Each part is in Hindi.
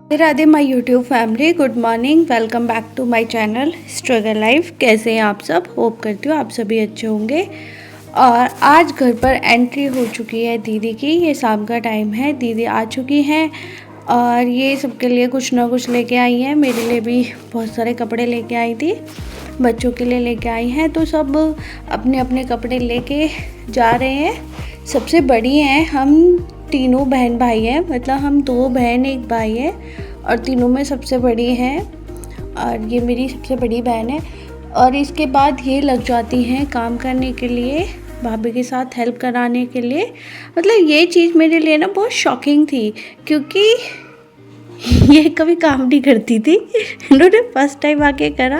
Radhe Radhe my YouTube family, good morning. Welcome back to my channel struggle life. कैसे हैं आप सब? होप करती हूँ आप सभी अच्छे होंगे। और आज घर पर एंट्री हो चुकी है दीदी की। ये शाम का टाइम है, दीदी आ चुकी हैं और ये सबके लिए कुछ ना कुछ लेके आई हैं। मेरे लिए भी बहुत सारे कपड़े लेके आई थी, बच्चों के लिए लेके आई हैं। तो सब अपने अपने कपड़े लेके जा रहे हैं। सबसे बड़ी हैं, हम तीनों बहन भाई हैं, मतलब हम 2 बहन 1 भाई है और तीनों में सबसे बड़ी हैं और ये मेरी सबसे बड़ी बहन है। और इसके बाद ये लग जाती हैं काम करने के लिए, भाभी के साथ हेल्प कराने के लिए। मतलब ये चीज़ मेरे लिए ना बहुत शॉकिंग थी, क्योंकि ये कभी काम नहीं करती थी, इन्होंने फर्स्ट टाइम आके करा।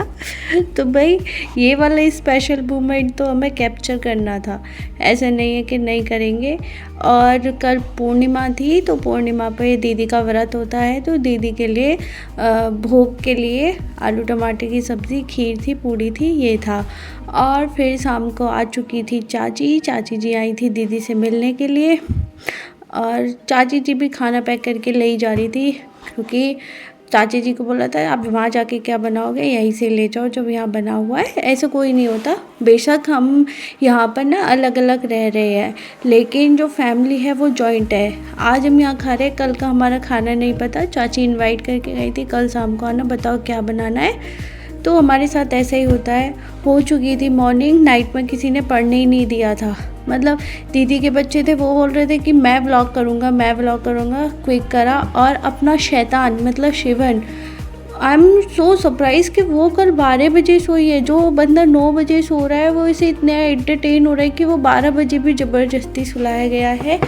तो भाई ये वाला स्पेशल मोमेंट तो हमें कैप्चर करना था, ऐसा नहीं है कि नहीं करेंगे। और कल पूर्णिमा थी, तो पूर्णिमा पे दीदी का व्रत होता है, तो दीदी के लिए भोग के लिए आलू टमाटर की सब्ज़ी, खीर थी, पूड़ी थी, ये था। और फिर शाम को आ चुकी थी चाची जी आई थी दीदी से मिलने के लिए। और चाची जी भी खाना पैक करके ले ही जा रही थी, क्योंकि चाची जी को बोला था आप वहाँ जाके क्या बनाओगे, यहीं से ले जाओ जो यहाँ बना हुआ है। ऐसा कोई नहीं होता, बेशक हम यहाँ पर ना अलग अलग रह रहे हैं, लेकिन जो फैमिली है वो जॉइंट है। आज हम यहाँ खा रहे हैं, कल का हमारा खाना नहीं पता। चाची इनवाइट करके गई थी, कल शाम को आना, बताओ क्या बनाना है। तो हमारे साथ ऐसा ही होता है। हो चुकी थी मॉर्निंग, नाइट में किसी ने पढ़ने ही नहीं दिया था। मतलब दीदी के बच्चे थे, वो बोल रहे थे कि मैं व्लॉग करूँगा, मैं व्लॉग करूँगा, क्विक करा। और अपना शैतान मतलब Shivan, I am so surprise कि वो कल 12 बजे सोई है। जो बंदा 9 बजे सो रहा है वो इसे इतना एंटरटेन हो रहा है कि वो 12 बजे भी ज़बरदस्ती सुलाया गया है।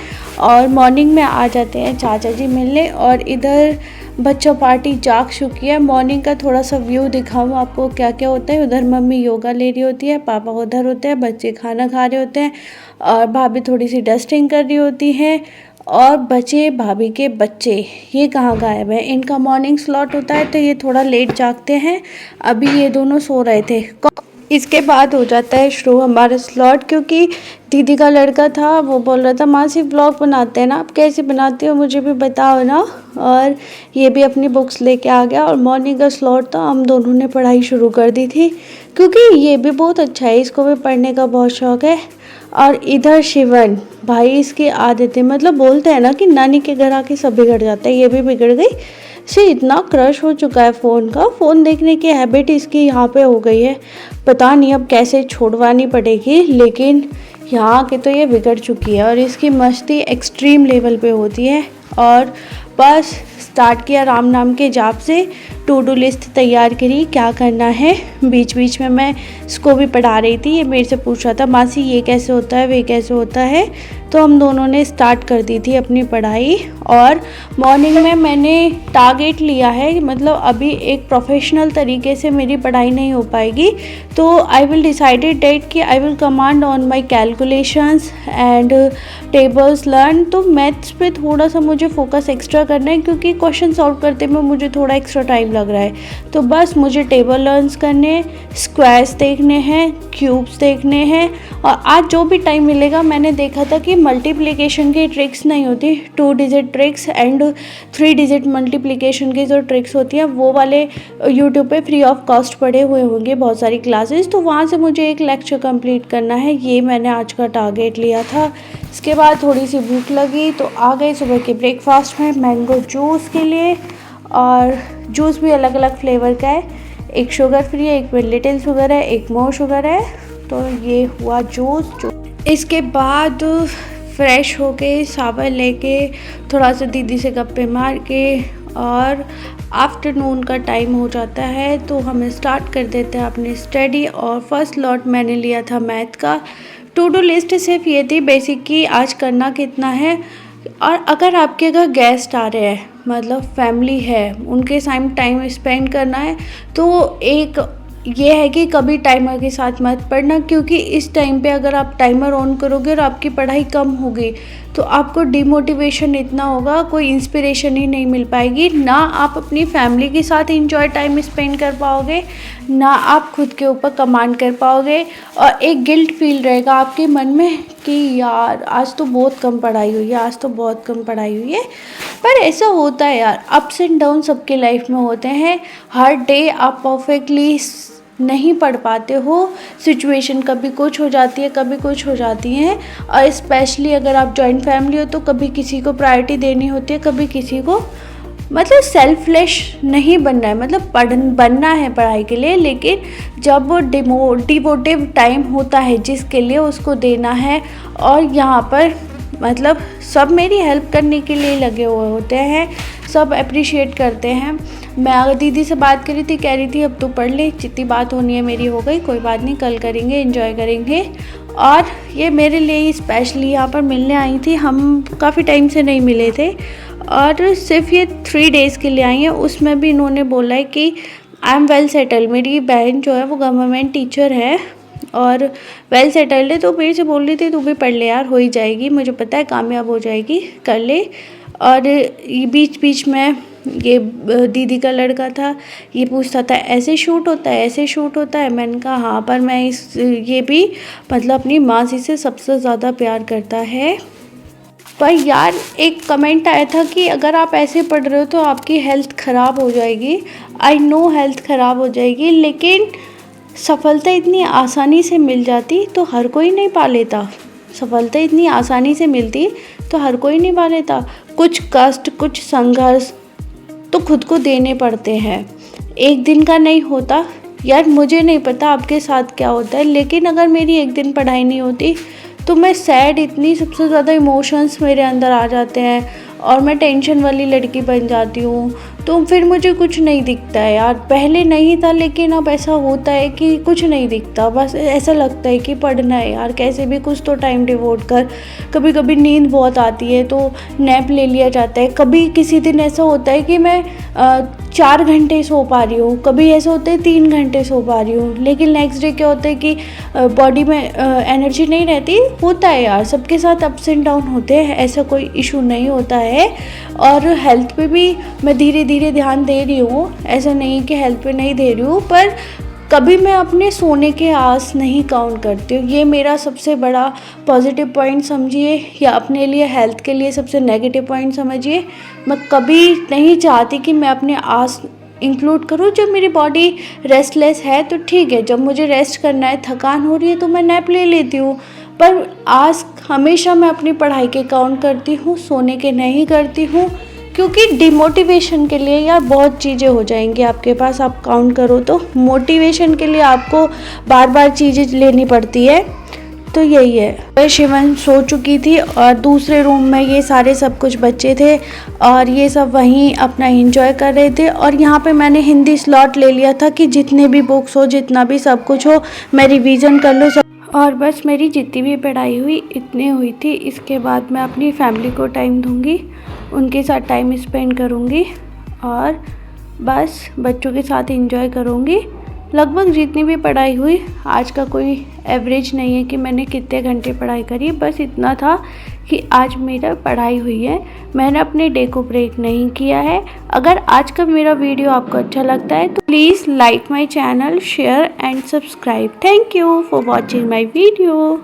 और मॉर्निंग में आ जाते हैं चाचा जी मिलने, और इधर बच्चा पार्टी जाग चुकी है। मॉर्निंग का थोड़ा सा व्यू दिखाऊं आपको क्या क्या होता है। उधर मम्मी योगा ले रही होती है, पापा उधर होते हैं, बच्चे खाना खा रहे होते हैं और भाभी थोड़ी सी डस्टिंग कर रही होती है। और बचे भाभी के बच्चे, ये कहाँ गायब है? इनका मॉर्निंग स्लॉट होता है तो ये थोड़ा लेट जागते हैं। अभी ये दोनों सो रहे थे। इसके बाद हो जाता है शुरू हमारा स्लॉट, क्योंकि दीदी का लड़का था, वो बोल रहा था माँ सिर्फ ब्लॉग बनाते हैं ना, आप कैसे बनाती हो मुझे भी बताओ ना। और ये भी अपनी बुक्स लेके आ गया और मॉर्निंग का स्लॉट था, हम दोनों ने पढ़ाई शुरू कर दी थी, क्योंकि ये भी बहुत अच्छा है, इसको भी पढ़ने का बहुत शौक़ है। और इधर शिवन भाई, इसकी आदतें, मतलब बोलते हैं ना कि नानी के घर आके सब बिगड़ जाता है, ये भी बिगड़ गई। से इतना क्रश हो चुका है फ़ोन का, फ़ोन देखने की हैबिट इसकी यहाँ पे हो गई है। पता नहीं अब कैसे छुड़वानी पड़ेगी, लेकिन यहाँ के तो ये बिगड़ चुकी है और इसकी मस्ती एक्सट्रीम लेवल पे होती है। और बस स्टार्ट किया राम नाम के जाप से, टू डू लिस्ट तैयार करी क्या करना है। बीच बीच में मैं इसको भी पढ़ा रही थी, ये मेरे से पूछ रहा था मासी ये कैसे होता है, वे कैसे होता है। तो हम दोनों ने स्टार्ट कर दी थी अपनी पढ़ाई। और मॉर्निंग में मैंने टारगेट लिया है, मतलब अभी एक प्रोफेशनल तरीके से मेरी पढ़ाई नहीं हो पाएगी, तो आई विल डिसाइडेड डेट कि I will command on my calculations and tables learn. तो मैथ्स पे थोड़ा सा मुझे फोकस एक्स्ट्रा करना है, क्योंकि क्वेश्चन सॉल्व करते में मुझे थोड़ा एक्स्ट्रा टाइम लग रहा है। तो बस मुझे टेबल लर्न्स करने, स्क्वायर्स देखने हैं, क्यूब्स देखने हैं। और आज जो भी टाइम मिलेगा, मैंने देखा था कि मल्टीप्लिकेशन की ट्रिक्स नहीं होती, 2 digit tricks and 3 digit multiplication की जो ट्रिक्स होती हैं वो वाले यूट्यूब पे फ्री ऑफ कॉस्ट पड़े हुए होंगे बहुत सारी क्लासेस, तो वहाँ से मुझे एक लेक्चर कंप्लीट करना है। ये मैंने आज का टारगेट लिया था। इसके बाद थोड़ी सी भूख लगी तो आ गई सुबह के ब्रेकफास्ट में मैंगो जूस के लिए। और जूस भी अलग अलग फ्लेवर का है, एक शुगर फ्री है, एक में लिटिल शुगर है, एक मोर शुगर है। तो ये हुआ जूस। इसके बाद फ्रेश होके शावर लेके थोड़ा सा दीदी से गप्पे मार के, और आफ्टरनून का टाइम हो जाता है तो हम स्टार्ट कर देते हैं अपनी स्टडी। और फर्स्ट लॉट मैंने लिया था मैथ का। टू डू लिस्ट सिर्फ ये थी बेसिक कि आज करना कितना है। और अगर आपके घर गेस्ट आ रहे हैं, मतलब फैमिली है, उनके साथ टाइम स्पेंड करना है, तो एक ये है कि कभी टाइमर के साथ मत पढ़ना, क्योंकि इस टाइम पे अगर आप टाइमर ऑन करोगे और आपकी पढ़ाई कम होगी तो आपको डिमोटिवेशन इतना होगा, कोई इंस्पिरेशन ही नहीं मिल पाएगी। ना आप अपनी फैमिली के साथ इंजॉय टाइम स्पेंड कर पाओगे, ना आप खुद के ऊपर कमांड कर पाओगे। और एक गिल्ट फील रहेगा आपके मन में कि यार आज तो बहुत कम पढ़ाई हुई है, आज तो बहुत कम पढ़ाई हुई है। पर ऐसा होता है यार, अप्स एंड डाउन सबके लाइफ में होते हैं। हर डे आप परफेक्टली नहीं पढ़ पाते हो, सिचुएशन कभी कुछ हो जाती है, कभी कुछ हो जाती है। और स्पेशली अगर आप जॉइंट फैमिली हो तो कभी किसी को प्रायोरिटी देनी होती है, कभी किसी को। मतलब सेल्फलेस नहीं बनना है, मतलब बनना है पढ़ाई के लिए, लेकिन जब वो डिवोटिव टाइम होता है जिसके लिए उसको देना है। और यहाँ पर मतलब सब मेरी हेल्प करने के लिए लगे हुए होते हैं, सब अप्रिशिएट करते हैं। मैं दीदी से बात करी थी, कह रही थी अब तो पढ़ ले, जितनी बात होनी है मेरी हो गई, कोई बात नहीं, कल करेंगे, एंजॉय करेंगे। और ये मेरे लिए ही स्पेशली यहाँ पर मिलने आई थी, हम काफ़ी टाइम से नहीं मिले थे और सिर्फ ये 3 डेज़ के लिए आई हैं। उसमें भी इन्होंने बोला है कि आई एम वेल सेटल्ड। मेरी बहन जो है वो गवर्नमेंट टीचर है और वेल सेटल्ड है, तो मेरे से बोल रही थी तू भी पढ़ ले यार, हो ही जाएगी, मुझे पता है कामयाब हो जाएगी, कर ले। और ये बीच बीच में ये दीदी का लड़का था, ये पूछता था ऐसे शूट होता है, ऐसे शूट होता है। मैंने कहा हाँ, पर मैं ये भी मतलब अपनी मासी से सबसे ज़्यादा प्यार करता है। पर यार एक कमेंट आया था कि अगर आप ऐसे पढ़ रहे हो तो आपकी हेल्थ ख़राब हो जाएगी। आई नो हेल्थ ख़राब हो जाएगी, लेकिन सफलता इतनी आसानी से मिल जाती तो हर कोई नहीं पा लेता। सफलता इतनी आसानी से मिलती तो हर कोई नहीं पा लेता। कुछ कष्ट, कुछ संघर्ष तो खुद को देने पड़ते हैं, एक दिन का नहीं होता। यार मुझे नहीं पता आपके साथ क्या होता है, लेकिन अगर मेरी एक दिन पढ़ाई नहीं होती तो मैं सैड, इतनी सबसे ज़्यादा इमोशंस मेरे अंदर आ जाते हैं और मैं टेंशन वाली लड़की बन जाती हूँ। तो फिर मुझे कुछ नहीं दिखता है यार, पहले नहीं था लेकिन अब ऐसा होता है कि कुछ नहीं दिखता, बस ऐसा लगता है कि पढ़ना है यार, कैसे भी कुछ तो टाइम डिवोट कर। कभी कभी नींद बहुत आती है तो नैप ले लिया जाता है, कभी किसी दिन ऐसा होता है कि मैं 4 घंटे सो पा रही हूँ, कभी ऐसा होता है 3 घंटे सो पा रही हूँ, लेकिन नेक्स्ट डे क्या होता है कि बॉडी में एनर्जी नहीं रहती। होता है यार, सबके साथ अप्स एंड डाउन होते हैं, ऐसा कोई इशू नहीं होता है। और हेल्थ पे भी मैं धीरे धीरे ध्यान दे रही हूँ, ऐसा नहीं कि हेल्थ पे नहीं दे रही हूँ, पर कभी मैं अपने सोने के आस नहीं काउंट करती हूँ। ये मेरा सबसे बड़ा पॉजिटिव पॉइंट समझिए, या अपने लिए हेल्थ के लिए सबसे नेगेटिव पॉइंट समझिए। मैं कभी नहीं चाहती कि मैं अपने आस इंक्लूड करूँ। जब मेरी बॉडी रेस्टलेस है तो ठीक है, जब मुझे रेस्ट करना है, थकान हो रही है तो मैं नैप ले लेती हूँ, पर आज हमेशा मैं अपनी पढ़ाई के काउंट करती हूँ, सोने के नहीं करती हूँ। क्योंकि डिमोटिवेशन के लिए यार बहुत चीज़ें हो जाएंगी आपके पास, आप काउंट करो तो मोटिवेशन के लिए आपको बार बार चीज़ें लेनी पड़ती है। तो यही है। शिवन सो चुकी थी और दूसरे रूम में ये सारे सब कुछ बच्चे थे और ये सब वहीं अपना एंजॉय कर रहे थे। और यहाँ पे मैंने हिंदी स्लॉट ले लिया था कि जितने भी बुक्स हो, जितना भी सब कुछ हो, मैं रिवीजन कर लूँ सब। और बस मेरी जितनी भी पढ़ाई हुई इतनी हुई थी। इसके बाद मैं अपनी फैमिली को टाइम दूँगी, उनके साथ टाइम स्पेंड करूँगी और बस बच्चों के साथ एंजॉय करूँगी। लगभग जितनी भी पढ़ाई हुई, आज का कोई एवरेज नहीं है कि मैंने कितने घंटे पढ़ाई करी, बस इतना था कि आज मेरा पढ़ाई हुई है। मैंने अपने डे को ब्रेक नहीं किया है। अगर आज का मेरा वीडियो आपको अच्छा लगता है तो please like my channel, share and subscribe. Thank you for watching my video.